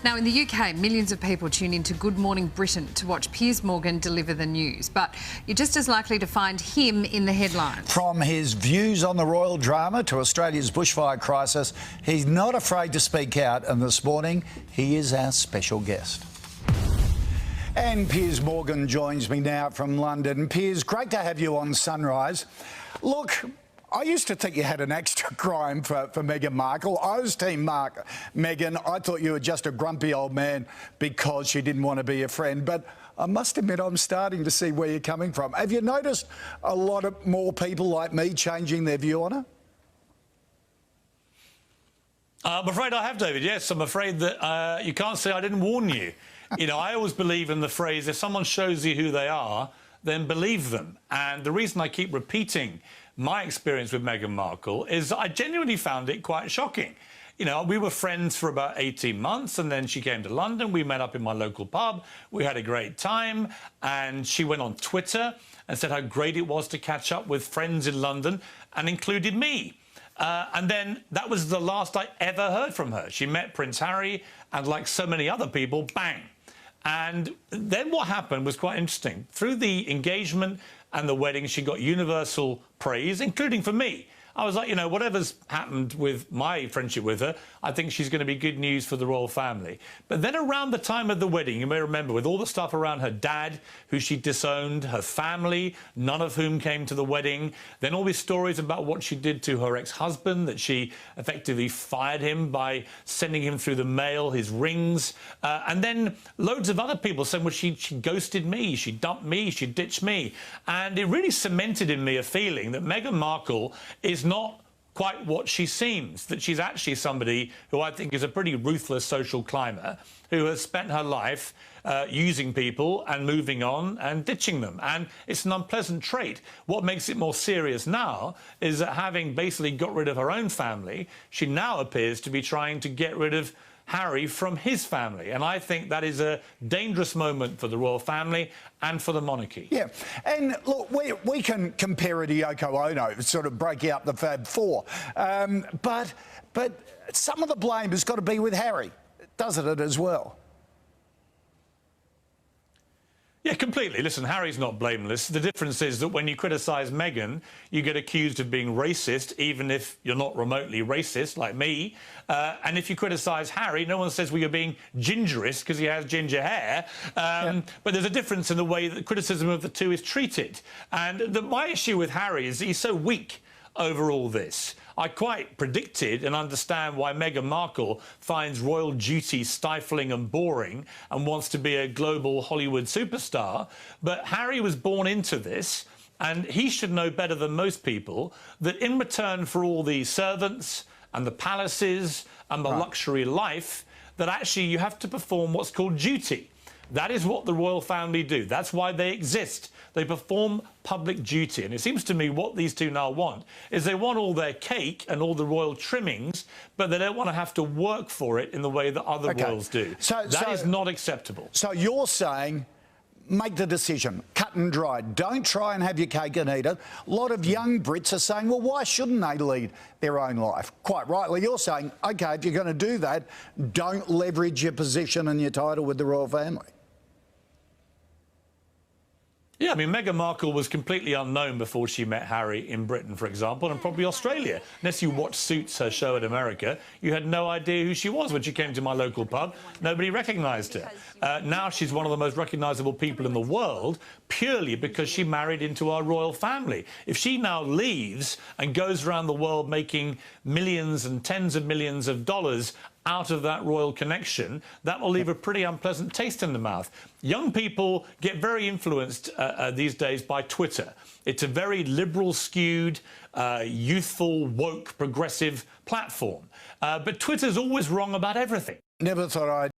Now, in the UK, millions of people tune into Good Morning Britain to watch Piers Morgan deliver the news, but you're just as likely to find him in the headlines. From his views on the royal drama to Australia's bushfire crisis, he's not afraid to speak out, and this morning he is our special guest. And Piers Morgan joins me now from London. Piers, great to have you on Sunrise. Look, I used to think you had an extra crime for Meghan Markle. I was team Meghan. I thought you were just a grumpy old man because she didn't want to be a friend. But I must admit, I'm starting to see where you're coming from. Have you noticed a lot of more people like me changing their view on her? I'm afraid I have, David. Yes, I'm afraid that you can't say I didn't warn you. You know, I always believe in the phrase, if someone shows you who they are, then believe them. And the reason I keep repeating my experience with Meghan Markle is I genuinely found it quite shocking. You know, we were friends for about 18 months, and then she came to London. We met up in my local pub. We had a great time, and she went on Twitter and said how great it was to catch up with friends in London, and included me. And then that was the last I ever heard from her. She met Prince Harry, and like so many other people, bang. And then what happened was quite interesting. Through the engagement and the wedding, she got universal praise, including for me. I was like, you know, whatever's happened with my friendship with her, I think she's going to be good news for the royal family. But then around the time of the wedding, you may remember, with all the stuff around her dad, who she disowned, her family, none of whom came to the wedding, then all these stories about what she did to her ex-husband, that she effectively fired him by sending him through the mail his rings, and then loads of other people saying, well, she ghosted me, she dumped me, she ditched me. And it really cemented in me a feeling that Meghan Markle is not quite what she seems, that she's actually somebody who I think is a pretty ruthless social climber who has spent her life using people and moving on and ditching them. And it's an unpleasant trait. What makes it more serious now is that, having basically got rid of her own family, she now appears to be trying to get rid of Harry from his family. And I think that is a dangerous moment for the royal family and for the monarchy. Yeah, and look, we can compare it to Yoko Ono, sort of breaking up the Fab Four. But some of the blame has got to be with Harry, doesn't it, as well? Yeah, completely. Listen, Harry's not blameless. The difference is that when you criticise Meghan, you get accused of being racist, even if you're not remotely racist, like me. And if you criticise Harry, no one says, well, you're being gingerist because he has ginger hair. But there's a difference in the way that criticism of the two is treated. And my issue with Harry is he's so weak over all this. I quite predicted and understand why Meghan Markle finds royal duty stifling and boring and wants to be a global Hollywood superstar. But Harry was born into this, and he should know better than most people that in return for all the servants and the palaces and the luxury life, that actually you have to perform what's called duty. That is what the royal family do. That's why they exist. They perform public duty. And it seems to me what these two now want is they want all their cake and all the royal trimmings, but they don't want to have to work for it in the way that other royals do. That is not acceptable. So you're saying, make the decision, cut and dry. Don't try and have your cake and eat it. A lot of young Brits are saying, well, why shouldn't they lead their own life? Quite rightly, you're saying, OK, if you're going to do that, don't leverage your position and your title with the royal family. Yeah, I mean, Meghan Markle was completely unknown before she met Harry in Britain, for example, and probably Australia. Unless you watched Suits, her show in America, you had no idea who she was when she came to my local pub. Nobody recognised her. Now she's one of the most recognisable people in the world purely because she married into our royal family. If she now leaves and goes around the world making millions and tens of millions of dollars out of that royal connection, that will leave a pretty unpleasant taste in the mouth. Young people get very influenced these days by Twitter. It's a very liberal-skewed, youthful, woke, progressive platform. But Twitter's always wrong about everything. Never thought